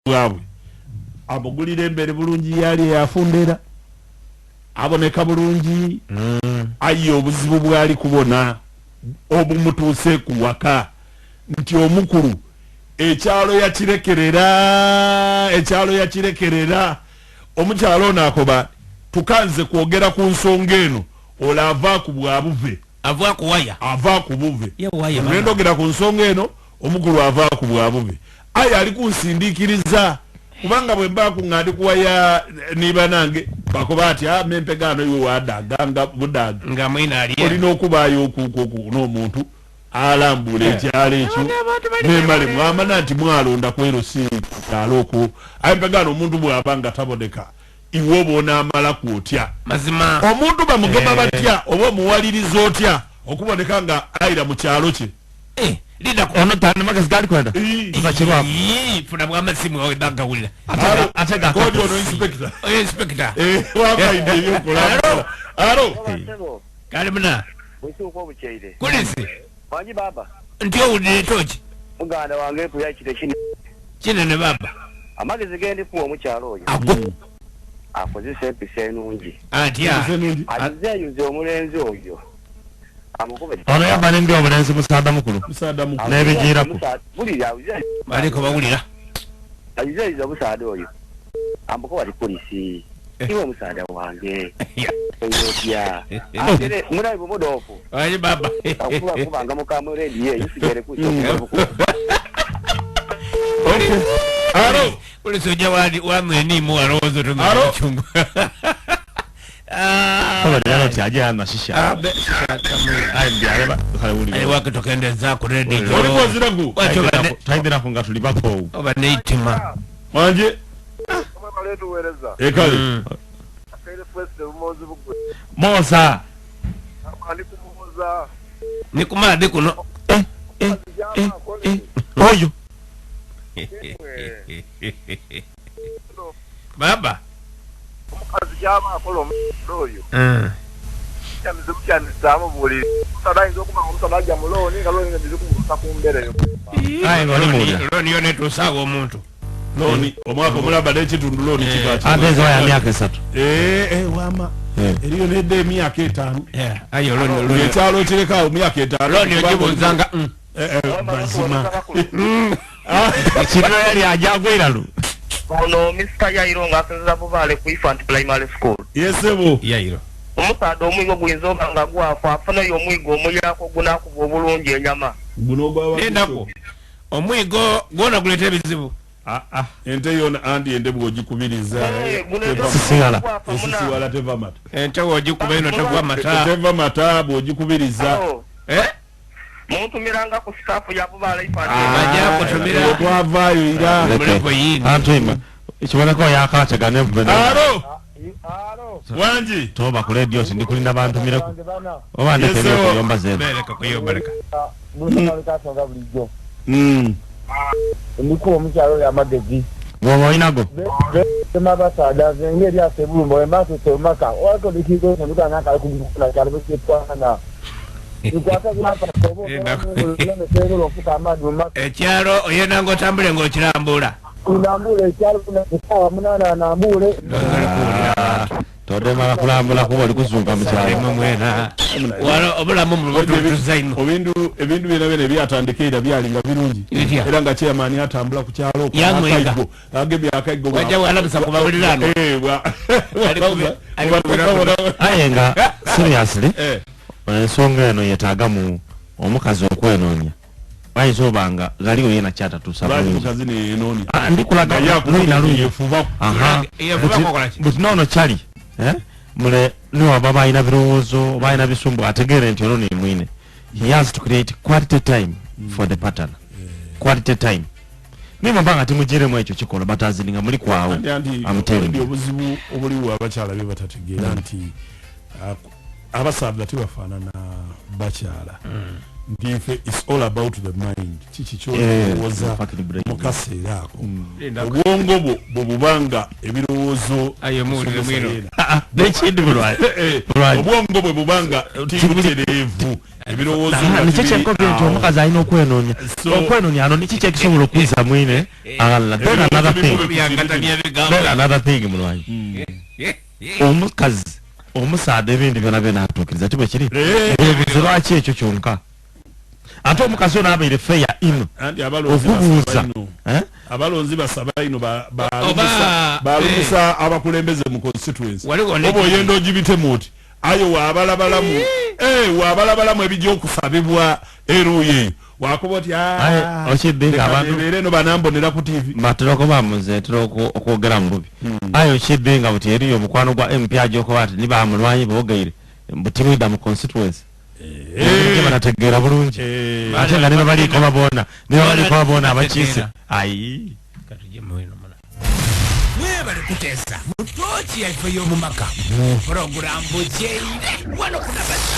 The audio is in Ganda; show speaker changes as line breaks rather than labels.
bwabwe amugulira embere bulungi yali yafundera aboneka bulungi ayi obuzibu bwali kubona obumutuuse ku waka nti omukulu ekyalo yakirekerera omukyalo nakoba tukanze kwogera ku nsonga eno olava ku bwabuve
ava ku waya
ava ku buve ndogera ku nsonga eno omukulu ava ku bwabuve ayi ali kunsindikiriza kubanga bwe mba kuŋŋandi kuwaya niba nange bakoba ati mempegano iwe wadaganga budaga
nga mwina aliye
olina okubaayo n'omuntu alambula ekyalo ekyo nemale mwamana nti mwalonda kwero si kyalo okwo ayempegano omuntu bw'aba nga taboneka iwe oba onaamala kwotya
mazima
omuntu bamugema batya oba omuwaliriza otya okuboneka nga ayira mu kyalo kye
Linda
ono tana magazi gali kwenda
Fachirwa funa bwa masimu wawe banga wulira
atega kodi ono inspector
inspector
waka ide yokola aro
kale mna
uko bukyeyire
kulisi
wanji baba
ntiyo udire tochi
muganda wange ku yakire
kine ne baba
amagezi gende ku omukyalo oyo akozesa empisa enungi
atya
azeyuze omulenzi oyo
ono yabane ndi omulenzi musaada mukulu nebigirako
baliko bawulira
azeyuze musaada oyo ambuko wali polisi iwe musaada wange eyobya akere murayi bomodofu
ayi baba
kubanga mukamuredi ye isigere kucho
okay aro
polisi oja wa mwene mu arozo tumira chungu
Kama jana tiaje na shisha. Ndiareba khalewuli.
Ai wakatokende zako ready.
Wali kwazira ku.
Taidira kunga tulibako.
Oba neitima.
Manje.
Kama maletu wereza.
Ekali.
Akele first umuzi bugwe.
Moza.
Amali kumuza.
Nikumade kuno.
Oyo.
Baba.
Azijama akolo mdoyo. Cyane zamo buri. Tadainzo kuma umutabaja muloni kaloni ndizo kumbere yo.
Ai ngoni muda.
Loni yone tusago omuntu.
Loni omwako mulaba n'ekitundu loni kibati.
Adezo ya myaka 3.
Wama. Eriyo nedde myaka 5.
Ayo loni
ekyalo kireka myaka 5.
Loni ogibuzanga.
Bazima.
Ekiro yali ajagwiralu.
Ono Mr. Yairo ngasenza bubale ku Infant Primary School.
Yesebo.
Yairo.
Omusado omwigo gwinzo banga gwafa afuna yo omwigo omuyako gunako bobulungi enyama.
Guno gwa
endako. Omwigo gona kuleta ebizibu.
Ente yona andi ende bwogikubiriza.
Sisingala.
Sisingala teva mata.
Ente wogikubira teva mata.
Teva mata bwogikubiriza.
Muntu miranga ku staff ya bubale Infant.
Bajja kutumira
twavayo ira.
Mulepo yini.
Antima. Ikibona ko yakaacha ganevu bena.
Aro. Wanji.
Toba ku radio sindikulinda bantu mireko. Oba ndeke ko yomba zero.
Bereka ko yomba reka.
Ndiko omukyalo ya magezi.
Ngomo inago.
Tema basada zengeri asebulumbo embaso tomaka. Wako dikigo nduka ngaka kumukula cyalo bekitwana.
Ekyalo oyena ngotambule ngokirambula.
Kunambule ekyalo kuna kusawa munana nambule.
Tode mara kulambula ko bali kuzunga mukyalo
mwena. Wala obulamu mu tuzaino.
Ebintu bene byatandikira byalinga birungi. Era nga chairman atambula ku kyalo ko. Agebya akaigo.
Wajja wala bisakuma bulirano.
Ayenga seriously. Ensonga eno yetagamu omukazi okwenonya. Bayizo banga galiyo yena chata tusaba.
Omukazi ne enonya.
Ndikulaga yakuna luyefuva. But no chali. Mule no baba ina birozo, baba ina bisumbu ategere nti oloni mwine. He has to create quality time for the pattern. Quality time. Mimi mbanga timujire mwe ekyo kikola batazininga muri kwawo.
Amutende obuzibu obuliwo abakyala be batategera nti abasaadde tibafaanana bakyala. Ndife it's all about the mind. Chichi kyolowooza mu kaseera ako. Obwongo bwo bubanga ebirowoozo
ayemulire mwino.
Nekindi bulwaye.
Obwongo bwe bubanga tibutereevu ebirowozo
nicho kyenkobye nti omukazi alina okwenoonya ano niki kyekisobola okuyisa mwine agalala then another thing mulwanyi omukazi omusaada ebindi byona byona atuukiriza ti bwe kiri ebuze lwaki ekyo kyonka ate omukazi ono abaire feya ino okubuuza
abalonzi basaba ino balumusa abakulembeze mu constituency oba oyenda ogibitemu oti ayo waabalabalamu ebijja okusabibwa eruuyi eyo wakuba oti okiddeere no banambonera ku tv
batera okuba muzetera okwogera mu bubi ayo okidde nga buti eriyo omukwano gwa MP ajokuba ati nibamulwanyi bogeire butimwida mu constituency banategeera bulungi ate nga nebabaliko babona abakiise ayi
mwebale kuteesa mu tochi yaife y'omumaka mu program bukyeire wano kunabaza